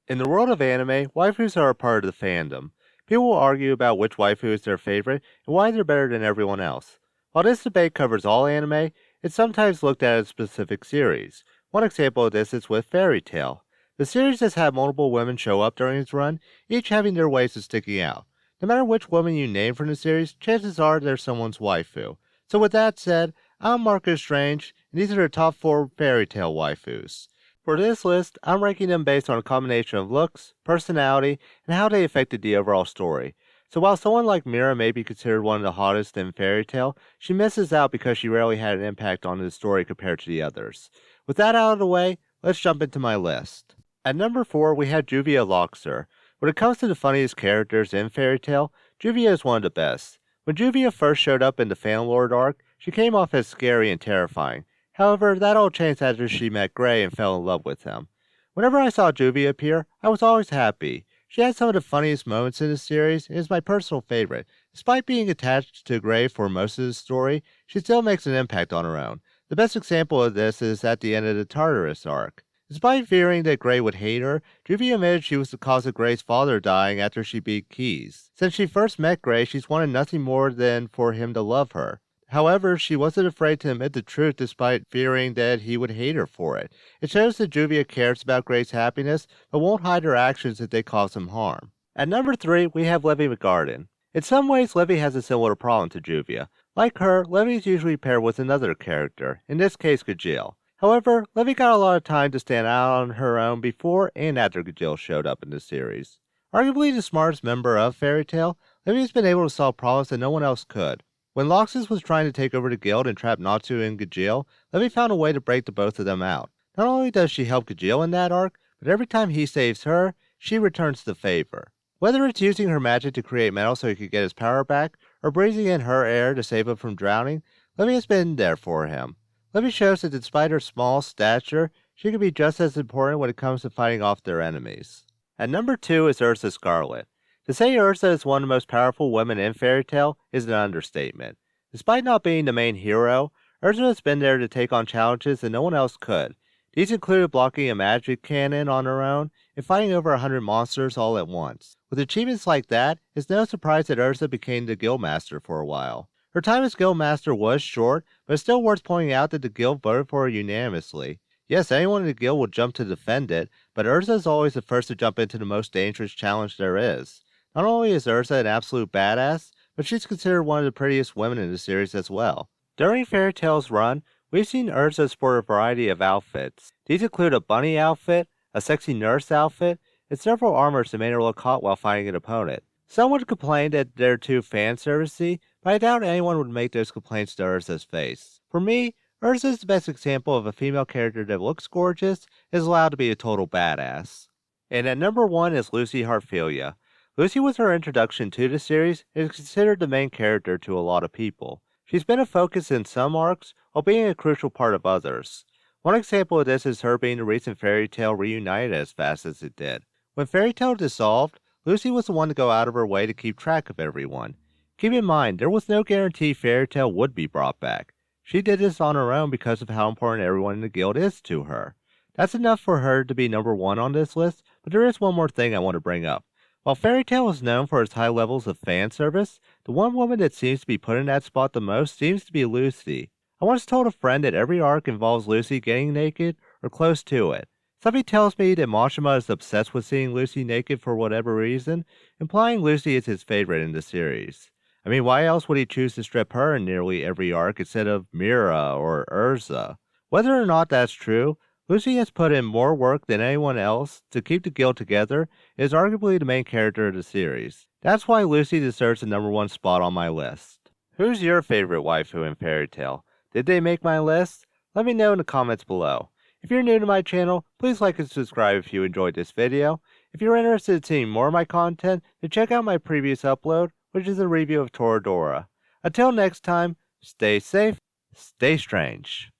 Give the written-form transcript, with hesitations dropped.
In the world of anime, waifus are a part of the fandom. People will argue about which waifu is their favorite and why they're better than everyone else. While this debate covers all anime, it's sometimes looked at as a specific series. One example of this is with Fairy Tail. The series has had multiple women show up during its run, each having their ways of sticking out. No matter which woman you name from the series, chances are they're someone's waifu. So with that said, I'm Marcus Strange, and these are the top 4 Fairy Tail waifus. For this list, I'm ranking them based on a combination of looks, personality, and how they affected the overall story. So while someone like Mira may be considered one of the hottest in Fairy Tail, she misses out because she rarely had an impact on the story compared to the others. With that out of the way, let's jump into my list. At number 4, we have Juvia Loxer. When it comes to the funniest characters in Fairy Tail, Juvia is one of the best. When Juvia first showed up in the Phantom Lord arc, she came off as scary and terrifying. However, that all changed after she met Gray and fell in love with him. Whenever I saw Juvia appear, I was always happy. She had some of the funniest moments in the series and is my personal favorite. Despite being attached to Gray for most of the story, she still makes an impact on her own. The best example of this is at the end of the Tartarus arc. Despite fearing that Gray would hate her, Juvia admitted she was the cause of Gray's father dying after she beat Keys. Since she first met Gray, she's wanted nothing more than for him to love her. However, she wasn't afraid to admit the truth despite fearing that he would hate her for it. It shows that Juvia cares about Gray's happiness, but won't hide her actions if they cause him harm. At number 3, we have Levy McGarden. In some ways, Levy has a similar problem to Juvia. Like her, Levy is usually paired with another character, in this case Gajil. However, Levy got a lot of time to stand out on her own before and after Gajil showed up in the series. Arguably the smartest member of Fairy Tail, Levy has been able to solve problems that no one else could. When Loxus was trying to take over the guild and trap Natsu and Gajil, Levy found a way to break the both of them out. Not only does she help Gajil in that arc, but every time he saves her, she returns the favor. Whether it's using her magic to create metal so he could get his power back, or breathing in her air to save him from drowning, Levy has been there for him. Levy shows that despite her small stature, she can be just as important when it comes to fighting off their enemies. At number 2 is Ursa Scarlet. To say Ursa is one of the most powerful women in Fairy Tail is an understatement. Despite not being the main hero, Ursa has been there to take on challenges that no one else could. These included blocking a magic cannon on her own and fighting over 100 monsters all at once. With achievements like that, it's no surprise that Ursa became the guildmaster for a while. Her time as guildmaster was short, but it's still worth pointing out that the guild voted for her unanimously. Yes, anyone in the guild will jump to defend it, but Ursa is always the first to jump into the most dangerous challenge there is. Not only is Ursa an absolute badass, but she's considered one of the prettiest women in the series as well. During Fairy Tail's run, we've seen Ursa sport a variety of outfits. These include a bunny outfit, a sexy nurse outfit, and several armors that made her look hot while fighting an opponent. Some would complain that they're too fan-servicey, but I doubt anyone would make those complaints to Ursa's face. For me, Ursa is the best example of a female character that looks gorgeous and is allowed to be a total badass. And at number 1 is Lucy Heartfilia. Lucy was her introduction to the series and is considered the main character to a lot of people. She's been a focus in some arcs, while being a crucial part of others. One example of this is her being the reason Fairy Tail reunited as fast as it did. When Fairy Tail dissolved, Lucy was the one to go out of her way to keep track of everyone. Keep in mind, there was no guarantee Fairy Tail would be brought back. She did this on her own because of how important everyone in the guild is to her. That's enough for her to be number 1 on this list, but there is one more thing I want to bring up. While Fairy Tail is known for its high levels of fan service, the one woman that seems to be put in that spot the most seems to be Lucy. I once told a friend that every arc involves Lucy getting naked or close to it. Something tells me that Mashima is obsessed with seeing Lucy naked for whatever reason, implying Lucy is his favorite in the series. I mean, why else would he choose to strip her in nearly every arc instead of Mira or Ursa? Whether or not that's true, Lucy has put in more work than anyone else to keep the guild together and is arguably the main character of the series. That's why Lucy deserves the number 1 spot on my list. Who's your favorite waifu in Fairy Tail? Did they make my list? Let me know in the comments below. If you're new to my channel, please like and subscribe if you enjoyed this video. If you're interested in seeing more of my content, then check out my previous upload, which is a review of Toradora. Until next time, stay safe, stay strange.